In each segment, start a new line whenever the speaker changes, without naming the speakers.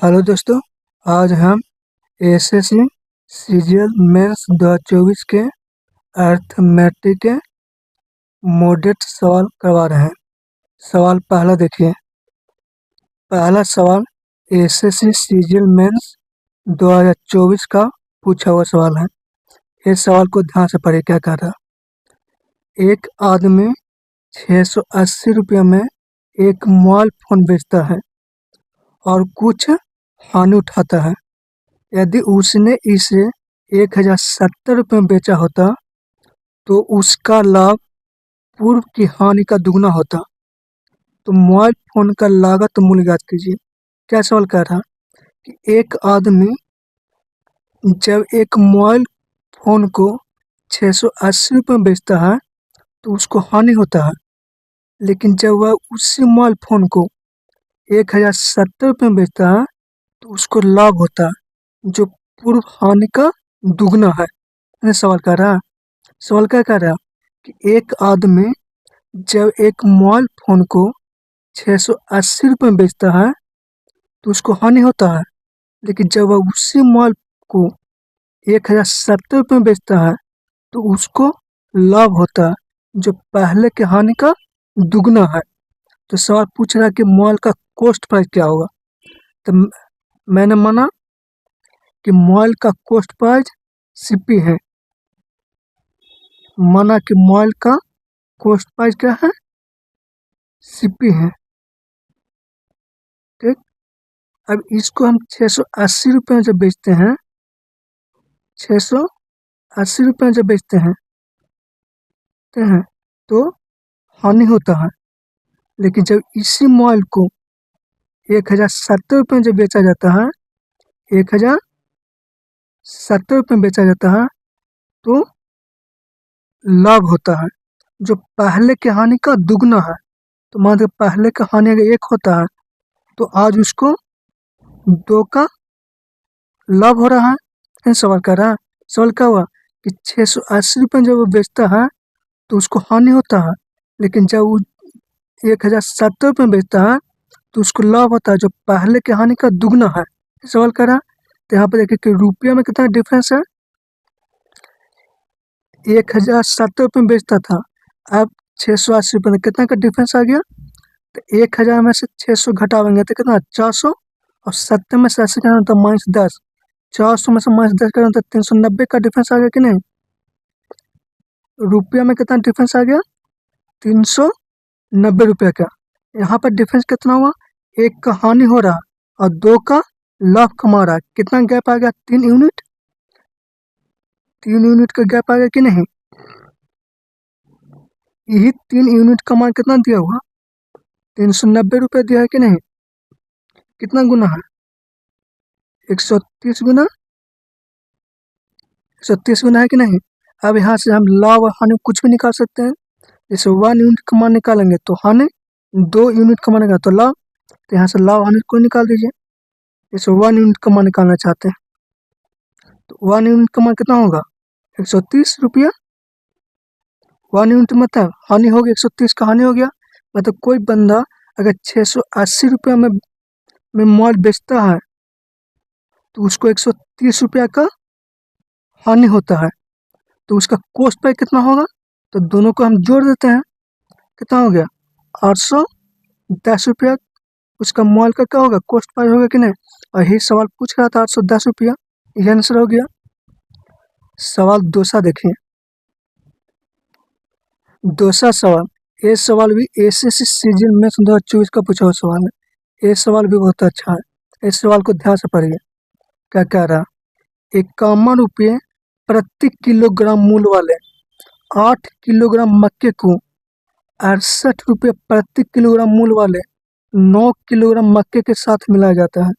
Hello दोस्तों, आज हम एसएससी सीजीएल मेंस 2024 के अर्थमेटिक के मॉडरेट सवाल करवा रहे हैं। सवाल पहला देखिए। पहला सवाल एसएससी सीजीएल मेंस 2024 का पूछा हुआ सवाल है। इस सवाल को ध्यान से पढ़िए क्या कह रहा है। एक आदमी 680 रुपये में एक मोबाइल फोन बेचता है और कुछ हानि उठाता है। यदि उसने इसे 1070 रुपये में बेचा होता तो उसका लाभ पूर्व की हानि का दुगना होता। तो मोबाइल फोन का लागत मूल्य ज्ञात कीजिए। क्या सवाल कह रहा कि एक आदमी जब एक मोबाइल फोन को 680 रुपये में बेचता है तो उसको हानि होता है, लेकिन जब वह उसी मोबाइल फोन को 1070 रुपये में बेचता है तो उसको लाभ होता है, जो पूर्व हानि का दुगना है। ये सवाल कह रहा है। सवाल क्या कह रहा है कि एक आदमी जब एक मोबाइल फोन को 680 रुपये में बेचता है तो उसको हानि होता है, लेकिन जब वह उसी मोबाइल को 1070 रुपये में बेचता है तो उसको लाभ होता है, जो पहले के हानि का दुगना है। तो सवाल पूछ रहा है कि मोबाइल का कॉस्ट प्राइस क्या होगा। तो मैंने माना कि मोबाइल का कॉस्ट प्राइस सीपी है। माना कि मोबाइल का कॉस्ट प्राइस क्या है, सीपी है। ठीक। अब इसको हम 680 रुपये में जब बेचते हैं, 680 रुपये में जब बेचते हैं तो हानि होता है, लेकिन जब इसी मोबाइल को 1070 रुपये में जब बेचा जाता है, 1070 रुपये में बेचा जाता है तो लाभ होता है, जो पहले के हानि का दुगना है। तो मान लो पहले का हानि अगर 1 होता है तो आज उसको 2 का लाभ हो रहा है। ये सवाल कर रहा है। सवाल क्या हुआ कि 680 रुपये जब वो बेचता है तो उसको हानि होता है, लेकिन जब वो 1070 रुपये में बेचता है तो उसको लाभ होता है, जो पहले के हानि का दुगना है। सवाल कर रहा है। तो यहाँ पर देखिए कि रुपया में कितना डिफरेंस है। 1070 रुपये में बेचता था, अब 680 रुपये में कितना का डिफरेंस आ गया। तो 1000 में से 600 घटावेंगे तो कितना 400, और 70 में से 80 करना तो -10, 400 में से -10 करना तो 390 का डिफरेंस आ गया कि नहीं। रुपया में कितना डिफरेंस आ गया, 390 रुपये का। यहाँ पर डिफरेंस कितना हुआ, 1 का हानि हो रहा और 2 का लाभ कमा रहा है। कितना गैप आ गया, 3 यूनिट। 3 यूनिट का गैप आ गया कि नहीं। यही 3 यूनिट का मान कितना दिया हुआ, 390 रुपये दिया है कि नहीं। कितना गुना है, 130 गुना, 130 गुना है कि नहीं। अब यहाँ से हम लाभ और हानि कुछ भी निकाल सकते हैं। जैसे 1 यूनिट का मान निकालेंगे तो हानि, 2 यूनिट का मान निकालेंगे तो लाभ। तो यहाँ से लाभ हानि को निकाल दीजिए। जैसे 1 यूनिट का मान निकालना चाहते हैं तो 1 यूनिट का मान कितना होगा, 130 रुपया। 1 यूनिट मतलब हानि हो गया, 130 का हानि हो गया। मतलब कोई बंदा अगर 680 रुपया में मोबाइल बेचता है तो उसको 130 रुपया का हानि होता है, तो उसका कॉस्ट प्राइस कितना होगा। तो दोनों को हम जोड़ देते हैं, कितना हो गया 810 रुपया। उसका मोबाइल का क्या होगा, कॉस्ट प्राइस होगा कि नहीं। और यही सवाल पूछ रहा था, 810 रुपया। ये आंसर हो गया। सवाल दूसरा देखिए। दूसरा सवाल, ये सवाल भी एसएससी सीजीएल में 2024 का पूछा हुआ सवाल है। ये सवाल भी बहुत अच्छा है। इस सवाल को ध्यान से पढ़िए क्या कह रहा। 51 रुपये प्रति किलोग्राम मूल्य वाले 8 किलोग्राम मक्के को 68 रुपये प्रति किलोग्राम मूल्य वाले 9 किलोग्राम मक्के के साथ मिलाया जाता है,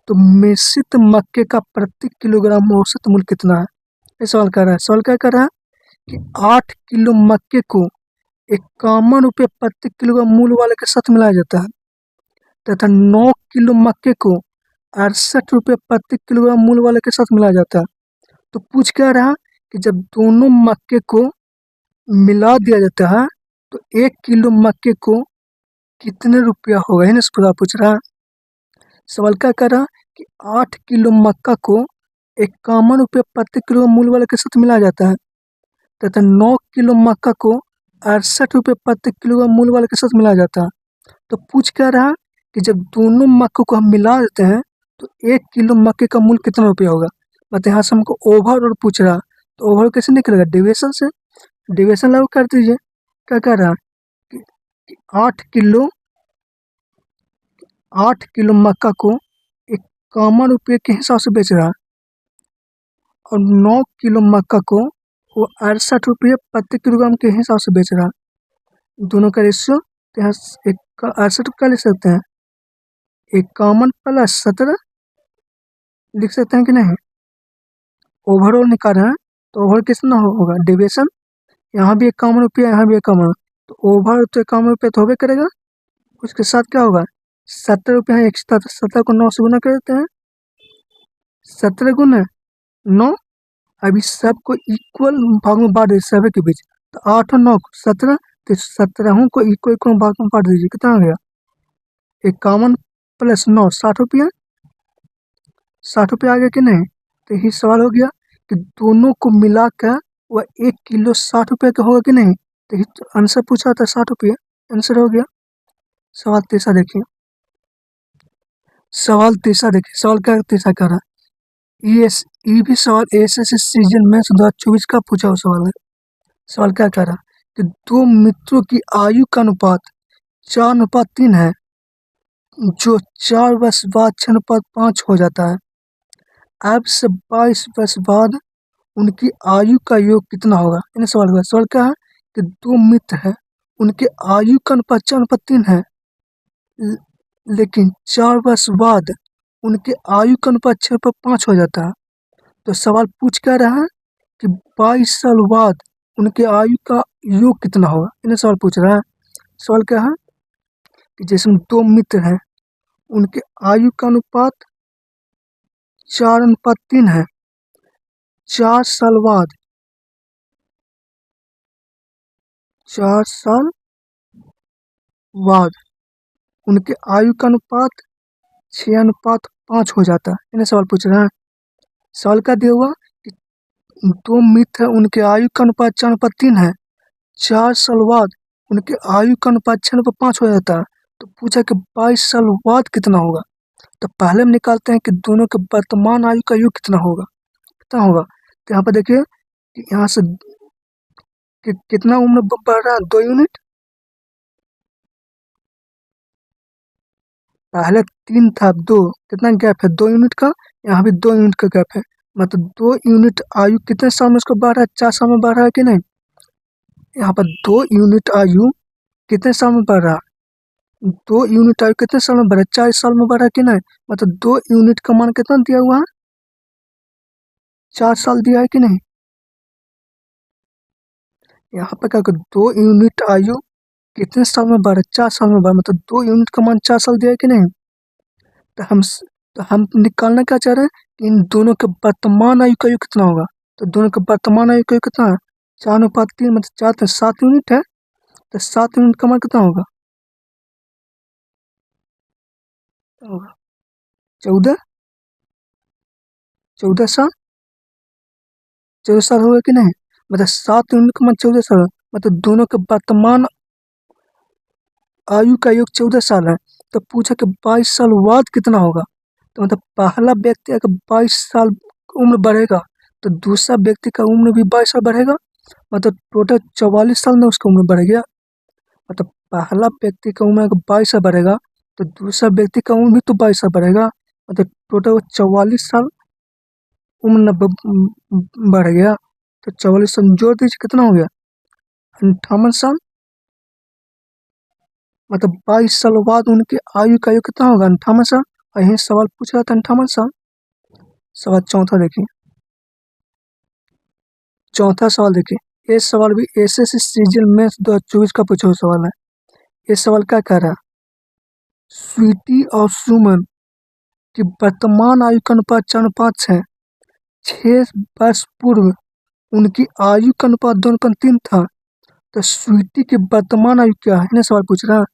तो मिश्रित मक्के का प्रति किलोग्राम औसत मूल्य कितना है। ये सवाल कर रहा है। सवाल क्या कर रहा है कि 8 किलो मक्के को 51 रुपये प्रति किलोग्राम मूल्य वाले के साथ मिलाया जाता है, तथा 9 किलो मक्के को 68 रुपये प्रति किलोग्राम मूल्य वाले के साथ मिलाया जाता है। तो पूछ क्या रहा कि जब दोनों मक्के को मिला दिया जाता है तो 1 किलो मक्के को कितने रुपया होगा, है ना, पूछ रहा है। सवाल क्या कर रहा कि 8 किलो मक्का को 51 रुपये प्रति किलो मूल्य वाले के साथ मिलाया जाता है तथा 9 किलो मक्का को 68 रुपये प्रति किलो मूल्य वाले के साथ मिलाया जाता है। तो पूछ क्या रहा कि जब दोनों मक्कों को हम मिला देते हैं तो 1 किलो मक्के का मूल्य कितना रुपया होगा। मतलब यहाँ से हमको ओवरऑल पूछ रहा, तो ओवरऑल कैसे निकलेगा, डिविजन से। डिविजन लागू कर दीजिए। क्या कह रहा कि 8 किलो मक्का को 51 रुपये के हिसाब से बेच रहा है और 9 किलो मक्का को वो 68 रुपये प्रति किलोग्राम के हिसाब से बेच रहा है। दोनों का रेशियो तो यहाँ 68 का लिख सकते हैं, 51 + 17 लिख सकते हैं कि नहीं। ओवरऑल निकाल रहे हैं तो ओवरऑल कितना होगा, डेविएशन। यहाँ भी 51 रुपया, यहाँ भी 51, तो ओवर तो 51 रुपये तो होबे करेगा। उसके साथ क्या होगा, 70 रुपये है एक्स्ट्रा, तो 70 को 9 से गुना कर देते हैं। 17 गुना 9। अभी सबको इक्वल भाग में बांट दीजिए सभी के बीच, तो 8 और 9 17, तो 17 को इक्वल भाग में बांट दीजिए, कितना हो गया 51 + 9 60 रुपया। 60 रुपया आ गया कि नहीं। तो यही सवाल हो गया कि दोनों को मिलाकर वह 1 किलो 60 रुपये का होगा कि नहीं। तो आंसर पूछा था 60 रुपये, आंसर हो गया। सवाल तीसरा देखिए। सवाल क्या तीसरा कर रहा है, ये भी सवाल एसएससी सीजन में 2024 का पूछा हुआ सवाल है। सवाल क्या कह रहा कि दो मित्रों की आयु का अनुपात 4:3 है, जो 4 वर्ष बाद 6:5 हो जाता है। अब से 22 वर्ष बाद उनकी आयु का योग कितना होगा। इन सवाल क्या है कि दो मित्र हैं, उनके आयु का अनुपात 4:3 है, लेकिन 4 वर्ष बाद उनके आयु का अनुपात 6:5 हो जाता है। तो सवाल पूछ क्या रहा है कि 22 साल बाद उनके आयु का योग कितना होगा। इन्हें सवाल पूछ रहा है। सवाल क्या है कि जैसे दो मित्र हैं, उनके आयु का अनुपात 4:3 है, 4 साल बाद उनके आयु का अनुपात 6:5 हो जाता है। इन्हें सवाल पूछ रहा है। सवाल क्या दिया हुआ कि दो मित्र हैं, उनके आयु का अनुपात 4:3 है, 4 साल बाद उनके आयु का अनुपात 6:5 हो जाता है। तो पूछा कि 22 साल बाद कितना होगा। तो पहले हम निकालते हैं कि दोनों के वर्तमान आयु का योग कितना होगा। तो यहाँ पर देखिए कि यहाँ से कितना उम्र बढ़ रहा है, 2 यूनिट। पहले 3 था, 2, कितना गैप है 2 यूनिट का। यहाँ भी 2 यूनिट का गैप है, मतलब 2 यूनिट आयु कितने साल में उसको बढ़ रहा है, 4 साल में बढ़ रहा है कि नहीं। यहाँ पर 2 यूनिट आयु कितने साल में बढ़ रहा है, 2 यूनिट आयु कितने साल में बढ़ रहा है, 4 साल में बढ़ रहा है कि नहीं। मतलब 2 यूनिट का मान कितना दिया हुआ है, 4 साल दिया है कि नहीं। यहाँ पर क्या 2 यूनिट आयु कितने साल में बढ़ रहा है, 4 साल में बढ़ रहा है, मतलब 2 यूनिट का मान 4 साल दिया है कि नहीं। तो हम निकालना क्या चाह रहे हैं कि इन दोनों के वर्तमान आयु का योग कितना होगा। तो दोनों के वर्तमान आयु का योग कितना है, 4:3, मतलब 4 तो 7 यूनिट है, तो 7 यूनिट का मान कितना होगा, 14 साल। 14 साल होगा कि नहीं। मतलब 7 यूनिट का मान 14 साल, मतलब दोनों के वर्तमान आयु का योग 14 साल है। तो पूछा कि 22 साल बाद कितना होगा। तो मतलब पहला व्यक्ति अगर 22 साल उम्र बढ़ेगा तो दूसरा व्यक्ति का उम्र भी 22 साल बढ़ेगा, मतलब टोटल 44 साल में उसका उम्र बढ़ गया। मतलब पहला व्यक्ति का उम्र अगर 22 साल बढ़ेगा तो दूसरा व्यक्ति का उम्र भी तो 22 साल बढ़ेगा, मतलब टोटल 44 साल उम्र बढ़ गया। तो 44 साल जोड़ दीजिए, कितना हो गया 58 साल। मतलब 22 साल बाद उनकी आयु का योग कितना होगा, 58 साल। और यही सवाल पूछ रहा था 58 साल। सवाल चौथा देखिए। चौथा सवाल देखिए, ये सवाल भी एसएससी सीजीएल मेंस 2024 का पूछा हुआ सवाल है। ये सवाल क्या कह रहा है, स्वीटी और सुमन की वर्तमान आयु का अनुपात 4:5 है। 6 वर्ष पूर्व उनकी आयु का अनुपात 2:3 था। तो स्वीटी की वर्तमान आयु क्या है, इन्हें सवाल पूछ रहा है।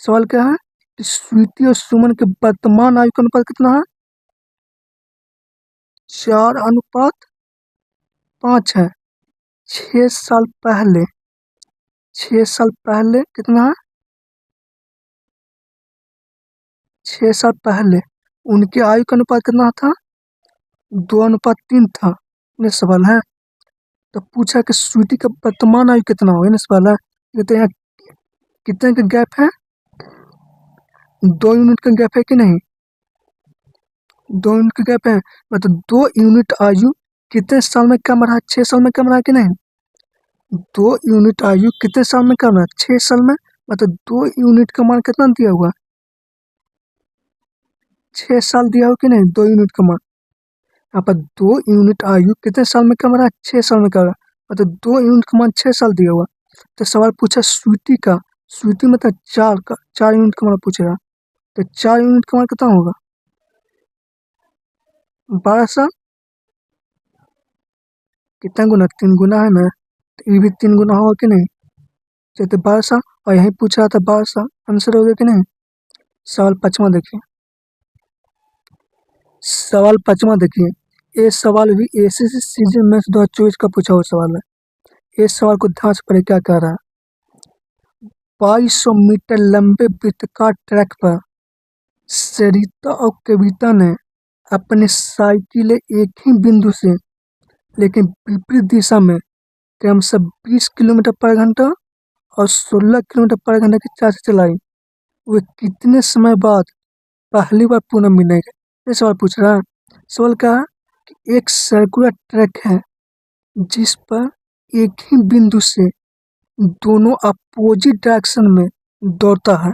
सवाल क्या है स्वीटी और सुमन के वर्तमान आयु का अनुपात कितना है? 4:5 है। 6 साल पहले, 6 साल पहले कितना है? 6 साल पहले उनके आयु का अनुपात कितना था? 2:3 था। ये सवाल है। तो पूछा कि स्वीटी का वर्तमान आयु कितना हो, ये सवाल है। ये तो यहाँ कितने का गैप है? 2 यूनिट का गैप है कि नहीं? 2 यूनिट का गैप है, मतलब 2 यूनिट आयु कितने साल में कम रहा है? 6 साल में कम रहा है कि नहीं? 2 यूनिट आयु कितने साल में कम रहा है? 6 साल में। मतलब 2 यूनिट का मान कितना दिया हुआ? 6 साल दिया हो कि नहीं? 2 यूनिट का मान यहाँ पर 2 यूनिट आयु कितने साल में कम रहा है? 6 साल में कम रहा है। मतलब 2 यूनिट का मान 6 साल दिया हुआ। तो सवाल पूछा स्वीटी का, स्वीटी मतलब 4 यूनिट का मान पूछ रहा। तो 4 यूनिट का मान कितना होगा? 12 साल। कितना गुना? 3 गुना है ना, तो ये भी 3 गुना होगा कि नहीं? चलते 12 साल, और यही पूछ रहा था 12 साल, आंसर हो गया कि नहीं? सवाल पाँचवा देखिए। सवाल पाँचवा देखिए। ये सवाल भी एसएससी सीजन मैथ्स 2024 का पूछा हुआ सवाल है। इस सवाल को ध्यान से पढ़े, क्या कह रहा है। 2200 मीटर लंबे वृत्ताकार ट्रैक पर सरिता और कविता ने अपनी साइकिलें एक ही बिंदु से लेकिन विपरीत दिशा में क्रमशः 20 किलोमीटर पर घंटा और 16 किलोमीटर पर घंटा की चाल से चलाई। वे कितने समय बाद पहली बार पुनः मिलेंगे? ये सवाल पूछ रहा है। सवाल क्या है कि एक सर्कुलर ट्रैक है जिस पर एक ही बिंदु से दोनों अपोजिट डायरेक्शन में दौड़ता है,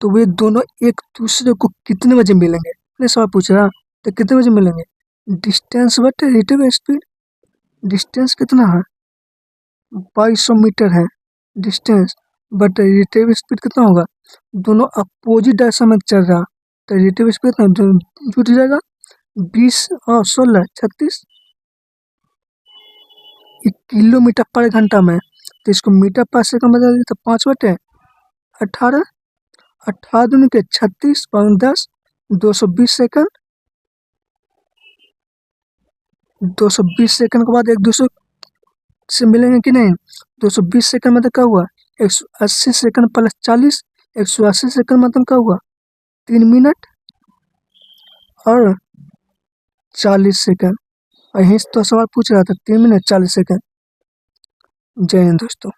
तो वे दोनों एक दूसरे को कितने बजे मिलेंगे? ये सवाल पूछ रहा है। तो कितने बजे मिलेंगे? डिस्टेंस बटे रिलेटिव स्पीड। डिस्टेंस कितना है? 2200 मीटर है डिस्टेंस, बट रिलेटिव स्पीड कितना होगा? दोनों अपोजिट डायरेक्शन में चल रहा, तो रिलेटिव स्पीड कितना जुट जाएगा? 20 और 16 36। किलोमीटर पर घंटा में, तो इसको मीटर पर सेकंड बदल दें तो 5/18। 18 दूनी के 36 और 10, 220 सेकंड। 220 सेकंड के बाद एक दूसरे से मिलेंगे कि नहीं? 220 सेकंड मतलब क्या हुआ? 180 सेकंड प्लस 40, 180 सेकंड मतलब क्या हुआ? 3 मिनट और 40 सेकंड। और यही तो सवाल पूछ रहा था, 3 मिनट 40 सेकंड। जय हिंद दोस्तों।